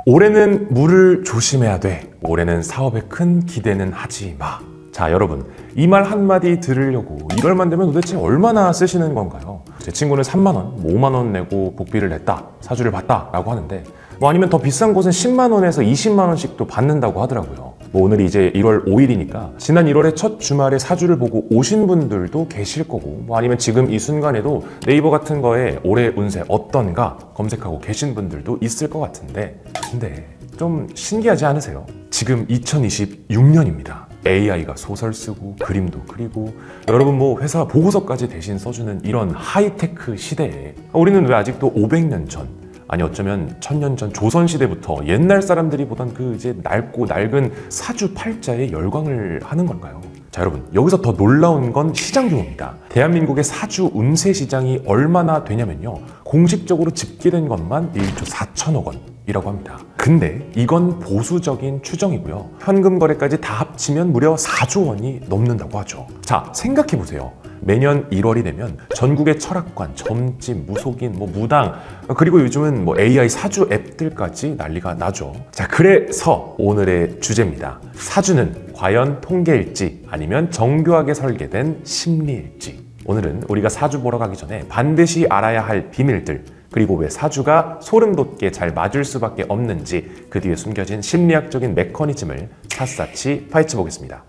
올해는 물을 조심해야 돼. 올해는 사업에 큰 기대는 하지 마. 자, 여러분, 이 말 한마디 들으려고 1월만 되면 도대체 얼마나 쓰시는 건가요? 제 친구는 3만 원, 5만 원 내고 복비를 냈다, 사주를 봤다 라고 하는데, 아니면 더 비싼 곳은 10만 원에서 20만 원씩도 받는다고 하더라고요. 오늘이 이제 1월 5일이니까 지난 1월의 첫 주말에 사주를 보고 오신 분들도 계실 거고, 아니면 지금 이 순간에도 네이버 같은 거에 올해 운세 어떤가 검색하고 계신 분들도 있을 것 같은데, 근데 좀 신기하지 않으세요? 지금 2026년입니다. AI가 소설 쓰고 그림도 그리고 여러분 회사 보고서까지 대신 써주는 이런 하이테크 시대에 우리는 왜 아직도 500년 전, 아니 어쩌면 1000년 전 조선시대부터 옛날 사람들이 보던 그 이제 낡고 낡은 사주팔자에 열광을 하는 걸까요? 자, 여러분, 여기서 더 놀라운 건 시장 규모입니다. 대한민국의 사주 운세 시장이 얼마나 되냐면요, 공식적으로 집계된 것만 1조 4천억 원이라고 합니다. 근데 이건 보수적인 추정이고요, 현금 거래까지 다 합치면 무려 4조 원이 넘는다고 하죠. 자, 생각해보세요. 매년 1월이 되면 전국의 철학관, 점집, 무속인, 무당, 그리고 요즘은 AI 사주 앱들까지 난리가 나죠. 자, 그래서 오늘의 주제입니다. 사주는 과연 통계일지 아니면 정교하게 설계된 심리일지. 오늘은 우리가 사주 보러 가기 전에 반드시 알아야 할 비밀들, 그리고 왜 사주가 소름 돋게 잘 맞을 수밖에 없는지 그 뒤에 숨겨진 심리학적인 메커니즘을 샅샅이 파헤쳐 보겠습니다.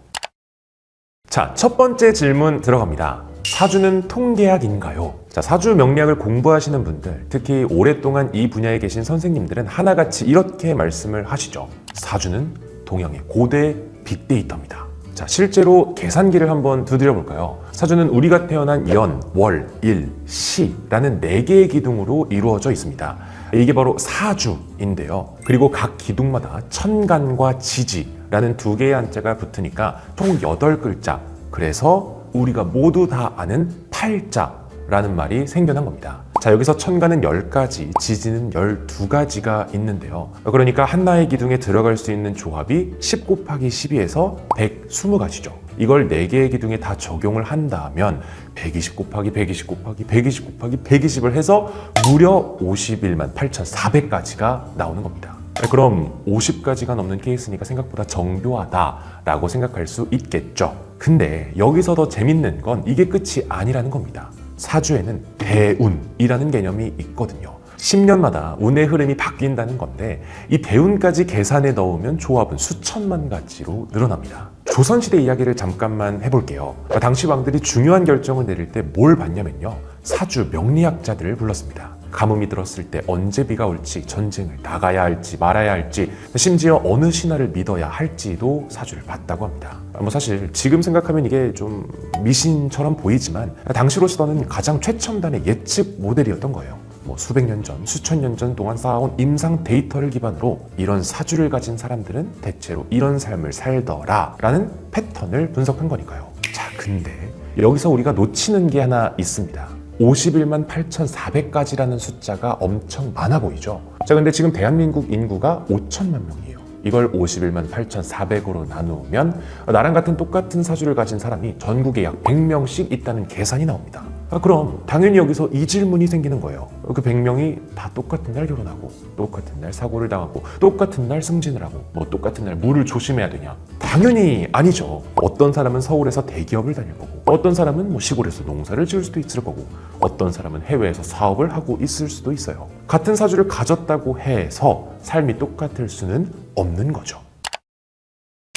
자, 첫 번째 질문 들어갑니다. 사주는 통계학인가요? 자, 사주 명리학을 공부하시는 분들, 특히 오랫동안 이 분야에 계신 선생님들은 하나같이 이렇게 말씀을 하시죠. 사주는 동양의 고대 빅데이터입니다. 자, 실제로 계산기를 한번 두드려 볼까요? 사주는 우리가 태어난 연, 월, 일, 시라는 4개의 기둥으로 이루어져 있습니다. 이게 바로 사주인데요. 그리고 각 기둥마다 천간과 지지라는 2개의 한자가 붙으니까 총 8글자. 그래서 우리가 모두 다 아는 팔자라는 말이 생겨난 겁니다. 자, 여기서 천간은 10가지, 지지는 12가지가 있는데요. 그러니까 하나의 기둥에 들어갈 수 있는 조합이 10 곱하기 12에서 120가지죠. 이걸 4개의 기둥에 다 적용을 한다면 120 곱하기 120 곱하기 120 곱하기 120을 해서 무려 51만 8,400가지가 나오는 겁니다. 그럼 50가지가 넘는 케이스니까 생각보다 정교하다라고 생각할 수 있겠죠. 근데 여기서 더 재밌는 건 이게 끝이 아니라는 겁니다. 사주에는 대운이라는 개념이 있거든요. 10년마다 운의 흐름이 바뀐다는 건데, 이 대운까지 계산에 넣으면 조합은 수천만 가지로 늘어납니다. 조선시대 이야기를 잠깐만 해볼게요. 당시 왕들이 중요한 결정을 내릴 때 뭘 봤냐면요, 사주 명리학자들을 불렀습니다. 가뭄이 들었을 때 언제 비가 올지, 전쟁을 나가야 할지 말아야 할지, 심지어 어느 신화를 믿어야 할지도 사주를 봤다고 합니다. 사실 지금 생각하면 이게 좀 미신처럼 보이지만 당시로서는 가장 최첨단의 예측 모델이었던 거예요. 수백 년 전, 수천 년 전 동안 쌓아온 임상 데이터를 기반으로 이런 사주를 가진 사람들은 대체로 이런 삶을 살더라 라는 패턴을 분석한 거니까요. 자, 근데 여기서 우리가 놓치는 게 하나 있습니다. 51만 8,400가지라는 숫자가 엄청 많아 보이죠? 자, 근데 지금 대한민국 인구가 5천만 명이에요. 이걸 51만 8,400으로 나누면 나랑 같은 똑같은 사주를 가진 사람이 전국에 약 100명씩 있다는 계산이 나옵니다. 그럼 당연히 여기서 이 질문이 생기는 거예요. 그 100명이 다 똑같은 날 결혼하고, 똑같은 날 사고를 당하고, 똑같은 날 승진을 하고, 똑같은 날 물을 조심해야 되냐? 당연히 아니죠. 어떤 사람은 서울에서 대기업을 다닐 거고, 어떤 사람은 시골에서 농사를 지을 수도 있을 거고, 어떤 사람은 해외에서 사업을 하고 있을 수도 있어요. 같은 사주를 가졌다고 해서 삶이 똑같을 수는 없는 거죠.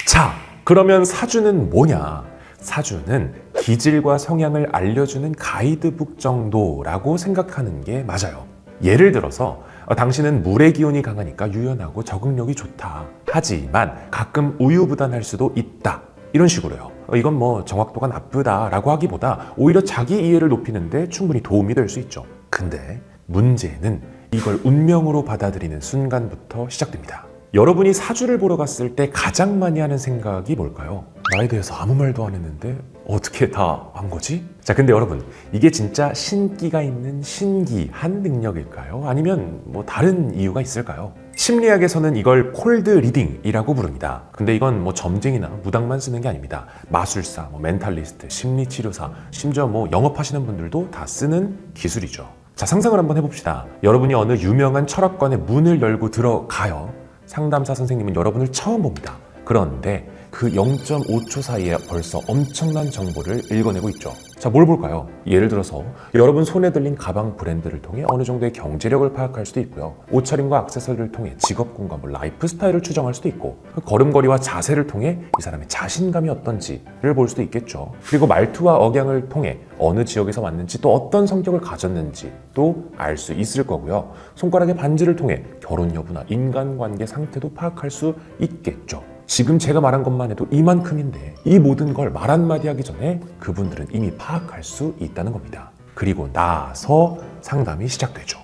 자, 그러면 사주는 뭐냐? 사주는 기질과 성향을 알려주는 가이드북 정도라고 생각하는 게 맞아요. 예를 들어서 당신은 물의 기운이 강하니까 유연하고 적응력이 좋다. 하지만 가끔 우유부단할 수도 있다. 이런 식으로요. 이건 정확도가 나쁘다라고 하기보다 오히려 자기 이해를 높이는데 충분히 도움이 될 수 있죠. 근데 문제는 이걸 운명으로 받아들이는 순간부터 시작됩니다. 여러분이 사주를 보러 갔을 때 가장 많이 하는 생각이 뭘까요? 나에 대해서 아무 말도 안 했는데 어떻게 다 한 거지? 자, 근데 여러분, 이게 진짜 신기가 있는 신기한 능력일까요? 아니면 다른 이유가 있을까요? 심리학에서는 이걸 콜드 리딩이라고 부릅니다. 근데 이건 점쟁이나 무당만 쓰는 게 아닙니다. 마술사, 멘탈리스트, 심리치료사, 심지어 영업하시는 분들도 다 쓰는 기술이죠. 자, 상상을 한번 해봅시다. 여러분이 어느 유명한 철학관의 문을 열고 들어가요. 상담사 선생님은 여러분을 처음 봅니다. 그런데 그 0.5초 사이에 벌써 엄청난 정보를 읽어내고 있죠. 자, 뭘 볼까요? 예를 들어서 여러분 손에 들린 가방 브랜드를 통해 어느 정도의 경제력을 파악할 수도 있고요. 옷차림과 액세서리를 통해 직업군과 라이프 스타일을 추정할 수도 있고, 그 걸음걸이와 자세를 통해 이 사람의 자신감이 어떤지를 볼 수도 있겠죠. 그리고 말투와 억양을 통해 어느 지역에서 왔는지 또 어떤 성격을 가졌는지 또 알 수 있을 거고요. 손가락의 반지를 통해 결혼 여부나 인간관계 상태도 파악할 수 있겠죠. 지금 제가 말한 것만 해도 이만큼인데 이 모든 걸 말 한마디 하기 전에 그분들은 이미 파악할 수 있다는 겁니다. 그리고 나서 상담이 시작되죠.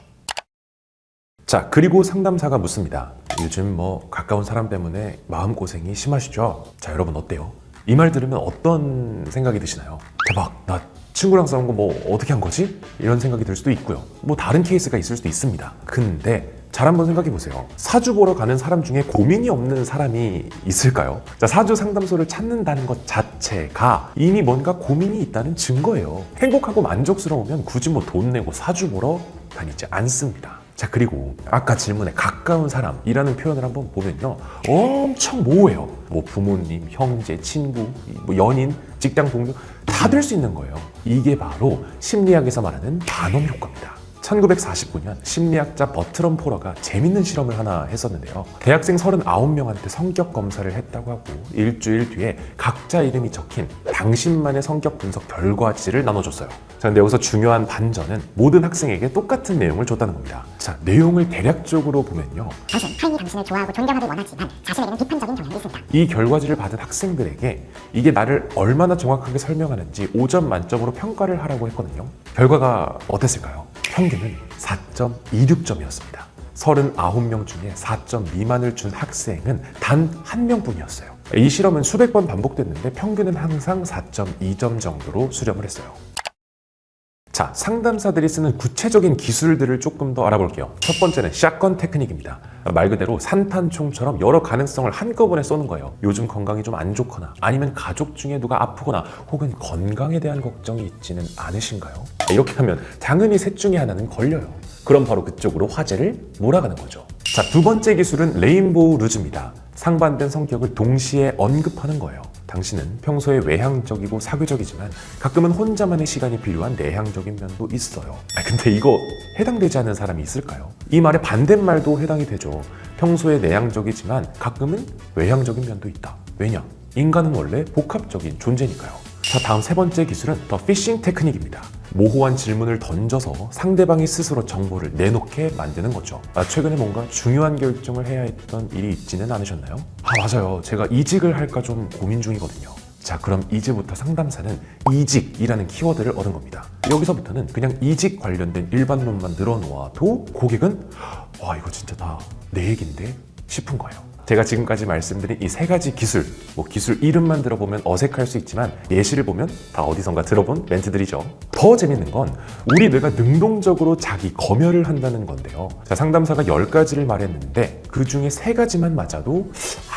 자, 그리고 상담사가 묻습니다. 요즘 가까운 사람 때문에 마음고생이 심하시죠? 자, 여러분 어때요? 이 말 들으면 어떤 생각이 드시나요? 대박, 나 친구랑 싸운 거 어떻게 한 거지? 이런 생각이 들 수도 있고요. 다른 케이스가 있을 수도 있습니다. 근데 잘 한번 생각해 보세요. 사주 보러 가는 사람 중에 고민이 없는 사람이 있을까요? 자, 사주 상담소를 찾는다는 것 자체가 이미 뭔가 고민이 있다는 증거예요. 행복하고 만족스러우면 굳이 돈 내고 사주 보러 다니지 않습니다. 자, 그리고 아까 질문에 가까운 사람이라는 표현을 한번 보면요, 엄청 모호해요. 부모님, 형제, 친구, 연인, 직장 동료 다 될 수 있는 거예요. 이게 바로 심리학에서 말하는 반음 효과입니다. 1949년 심리학자 버트럼 포러가 재밌는 실험을 하나 했었는데요. 대학생 39명한테 성격 검사를 했다고 하고 일주일 뒤에 각자 이름이 적힌 당신만의 성격 분석 결과지를 나눠줬어요. 자, 근데 여기서 중요한 반전은 모든 학생에게 똑같은 내용을 줬다는 겁니다. 자, 내용을 대략적으로 보면요, 당신, 타인이 당신을 좋아하고 존경하길 원하지만 자신에게는 비판적인 경향이 있습니다. 이 결과지를 받은 학생들에게 이게 나를 얼마나 정확하게 설명하는지 5점 만점으로 평가를 하라고 했거든요. 결과가 어땠을까요? 평균은 4.26점이었습니다. 39명 중에 4점 미만을 준 학생은 단 한 명뿐이었어요. 이 실험은 수백 번 반복됐는데 평균은 항상 4.2점 정도로 수렴을 했어요. 자, 상담사들이 쓰는 구체적인 기술들을 조금 더 알아볼게요. 첫 번째는 샷건 테크닉입니다. 말 그대로 산탄총처럼 여러 가능성을 한꺼번에 쏘는 거예요. 요즘 건강이 좀 안 좋거나 아니면 가족 중에 누가 아프거나 혹은 건강에 대한 걱정이 있지는 않으신가요? 이렇게 하면 당연히 셋 중에 하나는 걸려요. 그럼 바로 그쪽으로 화제를 몰아가는 거죠. 자, 두 번째 기술은 레인보우 루즈입니다. 상반된 성격을 동시에 언급하는 거예요. 당신은 평소에 외향적이고 사교적이지만 가끔은 혼자만의 시간이 필요한 내향적인 면도 있어요. 근데 이거 해당되지 않는 사람이 있을까요? 이 말의 반대말도 해당이 되죠. 평소에 내향적이지만 가끔은 외향적인 면도 있다. 왜냐? 인간은 원래 복합적인 존재니까요. 자, 다음 세 번째 기술은 더 피싱 테크닉입니다. 모호한 질문을 던져서 상대방이 스스로 정보를 내놓게 만드는 거죠. 최근에 뭔가 중요한 결정을 해야 했던 일이 있지는 않으셨나요? 맞아요. 제가 이직을 할까 좀 고민 중이거든요. 자, 그럼 이제부터 상담사는 이직이라는 키워드를 얻은 겁니다. 여기서부터는 그냥 이직 관련된 일반론만 늘어놓아도 고객은 이거 진짜 다 내 얘긴데 싶은 거예요. 제가 지금까지 말씀드린 이 세 가지 기술, 기술 이름만 들어보면 어색할 수 있지만 예시를 보면 다 어디선가 들어본 멘트들이죠. 더 재밌는 건 우리 뇌가 능동적으로 자기 검열을 한다는 건데요. 자, 상담사가 10가지를 말했는데 그 중에 3가지만 맞아도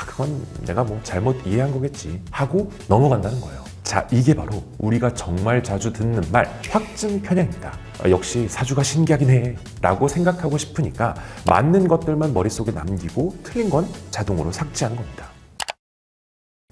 그건 내가 잘못 이해한 거겠지 하고 넘어간다는 거예요. 자, 이게 바로 우리가 정말 자주 듣는 말, 확증 편향입니다. 역시 사주가 신기하긴 해 라고 생각하고 싶으니까 맞는 것들만 머릿속에 남기고 틀린 건 자동으로 삭제하는 겁니다.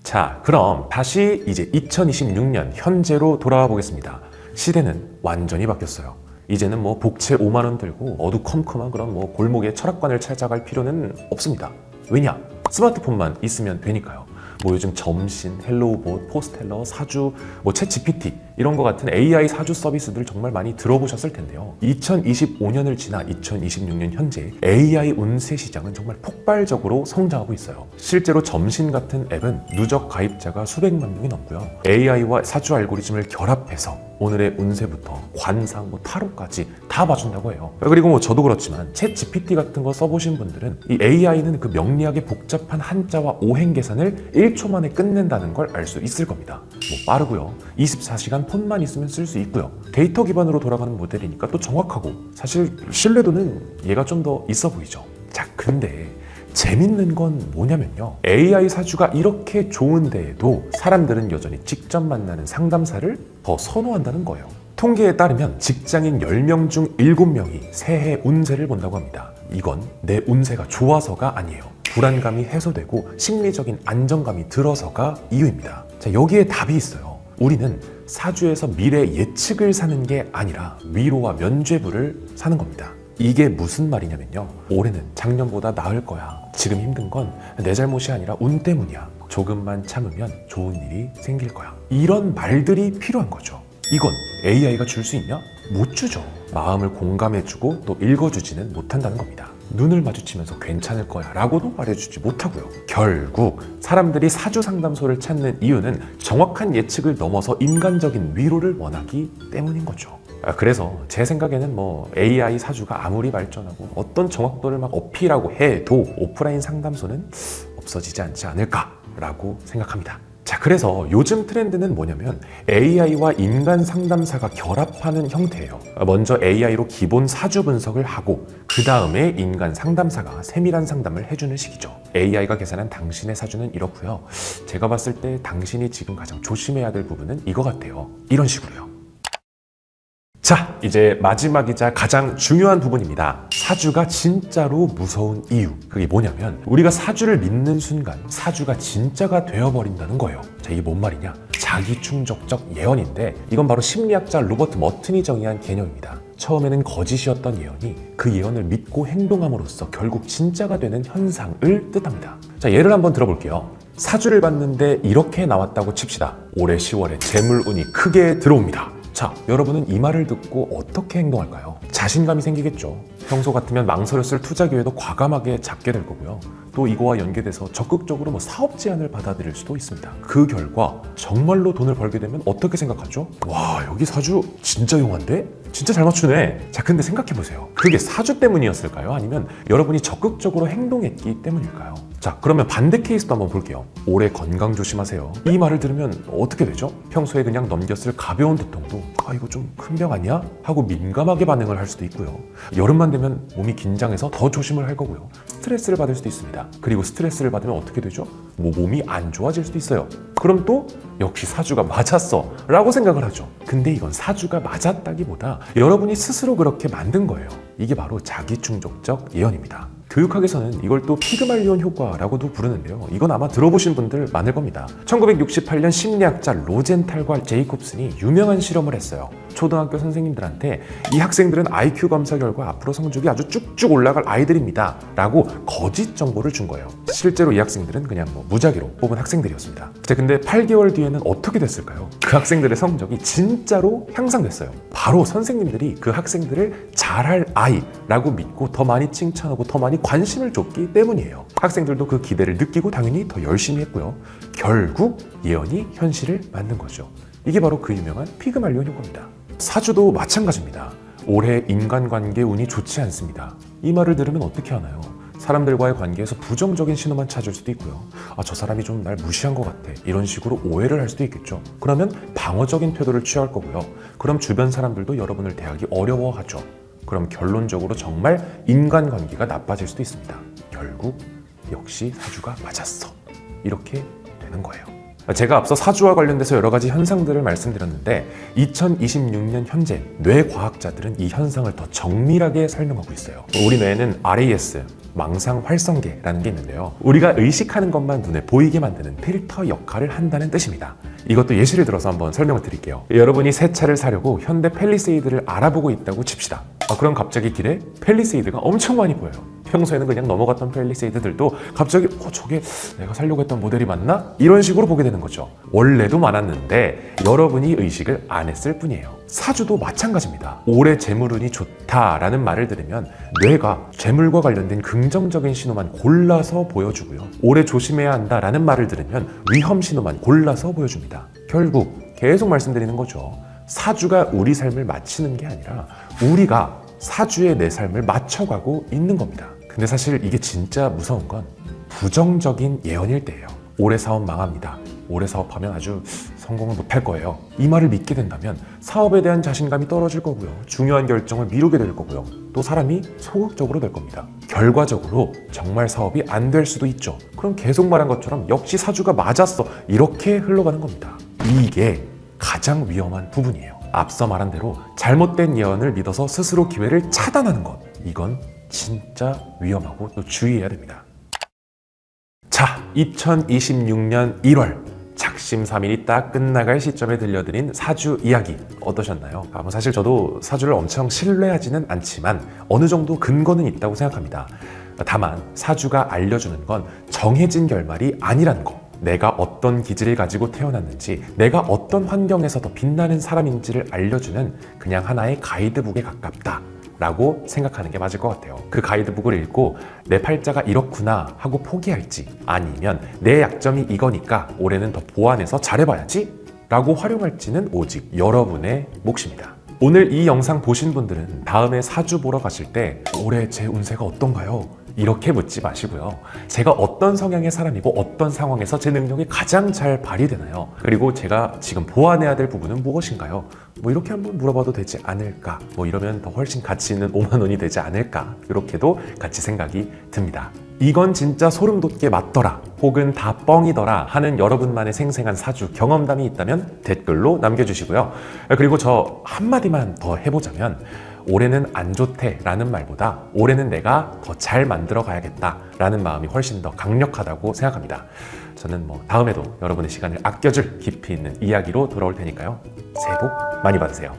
자, 그럼 다시 이제 2026년 현재로 돌아와 보겠습니다. 시대는 완전히 바뀌었어요. 이제는 복채 5만 원 들고 어두컴컴한 그런 골목의 철학관을 찾아갈 필요는 없습니다. 왜냐? 스마트폰만 있으면 되니까요. 요즘 점신, 헬로우봇, 포스텔러, 사주, 챗 GPT 이런 거 같은 AI 사주 서비스들 정말 많이 들어보셨을 텐데요. 2025년을 지나 2026년 현재 AI 운세 시장은 정말 폭발적으로 성장하고 있어요. 실제로 점신 같은 앱은 누적 가입자가 수백만 명이 넘고요. AI와 사주 알고리즘을 결합해서 오늘의 운세부터 관상, 타로까지 다 봐준다고 해요. 그리고 저도 그렇지만 챗 GPT 같은 거 써보신 분들은 이 AI는 그 명리학의 복잡한 한자와 오행 계산을 1초 만에 끝낸다는 걸 알 수 있을 겁니다. 빠르고요. 24시간 폰만 있으면 쓸 수 있고요. 데이터 기반으로 돌아가는 모델이니까 또 정확하고 사실 신뢰도는 얘가 좀 더 있어 보이죠. 자, 근데 재밌는 건 뭐냐면요. AI 사주가 이렇게 좋은데에도 사람들은 여전히 직접 만나는 상담사를 더 선호한다는 거예요. 통계에 따르면 직장인 10명 중 7명이 새해 운세를 본다고 합니다. 이건 내 운세가 좋아서가 아니에요. 불안감이 해소되고 심리적인 안정감이 들어서가 이유입니다. 자, 여기에 답이 있어요. 우리는 사주에서 미래 예측을 사는 게 아니라 위로와 면죄부를 사는 겁니다. 이게 무슨 말이냐면요. 올해는 작년보다 나을 거야. 지금 힘든 건 내 잘못이 아니라 운 때문이야. 조금만 참으면 좋은 일이 생길 거야. 이런 말들이 필요한 거죠. 이건 AI가 줄 수 있냐? 못 주죠. 마음을 공감해주고 또 읽어주지는 못한다는 겁니다. 눈을 마주치면서 괜찮을 거야 라고도 말해주지 못하고요. 결국 사람들이 사주 상담소를 찾는 이유는 정확한 예측을 넘어서 인간적인 위로를 원하기 때문인 거죠. 그래서 제 생각에는 AI 사주가 아무리 발전하고 어떤 정확도를 막 어필하고 해도 오프라인 상담소는 없어지지 않지 않을까라고 생각합니다. 자, 그래서 요즘 트렌드는 뭐냐면 AI와 인간 상담사가 결합하는 형태예요. 먼저 AI로 기본 사주 분석을 하고 그 다음에 인간 상담사가 세밀한 상담을 해주는 식이죠. AI가 계산한 당신의 사주는 이렇고요. 제가 봤을 때 당신이 지금 가장 조심해야 될 부분은 이거 같아요. 이런 식으로요. 자, 이제 마지막이자 가장 중요한 부분입니다. 사주가 진짜로 무서운 이유. 그게 뭐냐면 우리가 사주를 믿는 순간 사주가 진짜가 되어버린다는 거예요. 자, 이게 뭔 말이냐? 자기충족적 예언인데 이건 바로 심리학자 로버트 머튼이 정의한 개념입니다. 처음에는 거짓이었던 예언이 그 예언을 믿고 행동함으로써 결국 진짜가 되는 현상을 뜻합니다. 자, 예를 한번 들어볼게요. 사주를 봤는데 이렇게 나왔다고 칩시다. 올해 10월에 재물운이 크게 들어옵니다. 자, 여러분은 이 말을 듣고 어떻게 행동할까요? 자신감이 생기겠죠. 평소 같으면 망설였을 투자 기회도 과감하게 잡게 될 거고요. 또 이거와 연계돼서 적극적으로 사업 제안을 받아들일 수도 있습니다. 그 결과 정말로 돈을 벌게 되면 어떻게 생각하죠? 와, 여기 사주 진짜 용한데? 진짜 잘 맞추네. 자, 근데 생각해보세요. 그게 사주 때문이었을까요? 아니면 여러분이 적극적으로 행동했기 때문일까요? 자, 그러면 반대 케이스도 한번 볼게요. 올해 건강 조심하세요. 이 말을 들으면 어떻게 되죠? 평소에 그냥 넘겼을 가벼운 두통도 이거 좀 큰 병 아니야? 하고 민감하게 반응을 할 수도 있고요. 여름만 되면 몸이 긴장해서 더 조심을 할 거고요. 스트레스를 받을 수도 있습니다. 그리고 스트레스를 받으면 어떻게 되죠? 몸이 안 좋아질 수도 있어요. 그럼 또 역시 사주가 맞았어 라고 생각을 하죠. 근데 이건 사주가 맞았다기보다 여러분이 스스로 그렇게 만든 거예요. 이게 바로 자기충족적 예언입니다. 교육학에서는 이걸 또 피그말리온 효과라고도 부르는데요. 이건 아마 들어보신 분들 많을 겁니다. 1968년 심리학자 로젠탈과 제이콥슨이 유명한 실험을 했어요. 초등학교 선생님들한테 이 학생들은 IQ 검사 결과 앞으로 성적이 아주 쭉쭉 올라갈 아이들입니다 라고 거짓 정보를 준 거예요. 실제로 이 학생들은 그냥 무작위로 뽑은 학생들이었습니다. 근데 8개월 뒤에는 어떻게 됐을까요? 그 학생들의 성적이 진짜로 향상됐어요. 바로 선생님들이 그 학생들을 잘할 아이라고 믿고 더 많이 칭찬하고 더 많이 관심을 줬기 때문이에요. 학생들도 그 기대를 느끼고 당연히 더 열심히 했고요. 결국 예언이 현실을 만든 거죠. 이게 바로 그 유명한 피그말리온 효과입니다. 사주도 마찬가지입니다. 올해 인간관계 운이 좋지 않습니다. 이 말을 들으면 어떻게 하나요? 사람들과의 관계에서 부정적인 신호만 찾을 수도 있고요. 저 사람이 좀 날 무시한 것 같아. 이런 식으로 오해를 할 수도 있겠죠. 그러면 방어적인 태도를 취할 거고요. 그럼 주변 사람들도 여러분을 대하기 어려워하죠. 그럼 결론적으로 정말 인간관계가 나빠질 수도 있습니다. 결국 역시 사주가 맞았어. 이렇게 되는 거예요. 제가 앞서 사주와 관련돼서 여러 가지 현상들을 말씀드렸는데 2026년 현재 뇌과학자들은 이 현상을 더 정밀하게 설명하고 있어요. 우리 뇌에는 RAS, 망상활성계라는 게 있는데요. 우리가 의식하는 것만 눈에 보이게 만드는 필터 역할을 한다는 뜻입니다. 이것도 예시를 들어서 한번 설명을 드릴게요. 여러분이 새 차를 사려고 현대 팰리세이드를 알아보고 있다고 칩시다. 그럼 갑자기 길에 팰리세이드가 엄청 많이 보여요. 평소에는 그냥 넘어갔던 팰리세이드들도 갑자기 저게 내가 살려고 했던 모델이 맞나? 이런 식으로 보게 되는 거죠. 원래도 많았는데 여러분이 의식을 안 했을 뿐이에요. 사주도 마찬가지입니다. 올해 재물운이 좋다라는 말을 들으면 뇌가 재물과 관련된 긍정적인 신호만 골라서 보여주고요. 올해 조심해야 한다라는 말을 들으면 위험 신호만 골라서 보여줍니다. 결국 계속 말씀드리는 거죠. 사주가 우리 삶을 맞추는 게 아니라 우리가 사주에 내 삶을 맞춰가고 있는 겁니다. 근데 사실 이게 진짜 무서운 건 부정적인 예언일 때예요. 올해 사업 망합니다. 올해 사업하면 아주 성공을 못할 거예요. 이 말을 믿게 된다면 사업에 대한 자신감이 떨어질 거고요. 중요한 결정을 미루게 될 거고요. 또 사람이 소극적으로 될 겁니다. 결과적으로 정말 사업이 안 될 수도 있죠. 그럼 계속 말한 것처럼 역시 사주가 맞았어. 이렇게 흘러가는 겁니다. 이게 가장 위험한 부분이에요. 앞서 말한 대로 잘못된 예언을 믿어서 스스로 기회를 차단하는 것. 이건 진짜 위험하고 또 주의해야 됩니다. 자, 2026년 1월 작심삼일이 딱 끝나갈 시점에 들려드린 사주 이야기 어떠셨나요? 사실 저도 사주를 엄청 신뢰하지는 않지만 어느 정도 근거는 있다고 생각합니다. 다만 사주가 알려주는 건 정해진 결말이 아니라는 거. 내가 어떤 기질을 가지고 태어났는지, 내가 어떤 환경에서 더 빛나는 사람인지를 알려주는 그냥 하나의 가이드북에 가깝다 라고 생각하는 게 맞을 것 같아요. 그 가이드북을 읽고 내 팔자가 이렇구나 하고 포기할지, 아니면 내 약점이 이거니까 올해는 더 보완해서 잘해봐야지 라고 활용할지는 오직 여러분의 몫입니다. 오늘 이 영상 보신 분들은 다음에 사주 보러 가실 때 올해 제 운세가 어떤가요? 이렇게 묻지 마시고요. 제가 어떤 성향의 사람이고 어떤 상황에서 제 능력이 가장 잘 발휘되나요? 그리고 제가 지금 보완해야 될 부분은 무엇인가요? 이렇게 한번 물어봐도 되지 않을까? 이러면 더 훨씬 가치 있는 5만 원이 되지 않을까? 이렇게도 같이 생각이 듭니다. 이건 진짜 소름 돋게 맞더라, 혹은 다 뻥이더라 하는 여러분만의 생생한 사주 경험담이 있다면 댓글로 남겨주시고요. 그리고 저 한마디만 더 해보자면, 올해는 안 좋대 라는 말보다 올해는 내가 더 잘 만들어 가야겠다 라는 마음이 훨씬 더 강력하다고 생각합니다. 저는 다음에도 여러분의 시간을 아껴줄 깊이 있는 이야기로 돌아올 테니까요. 새해 복 많이 받으세요.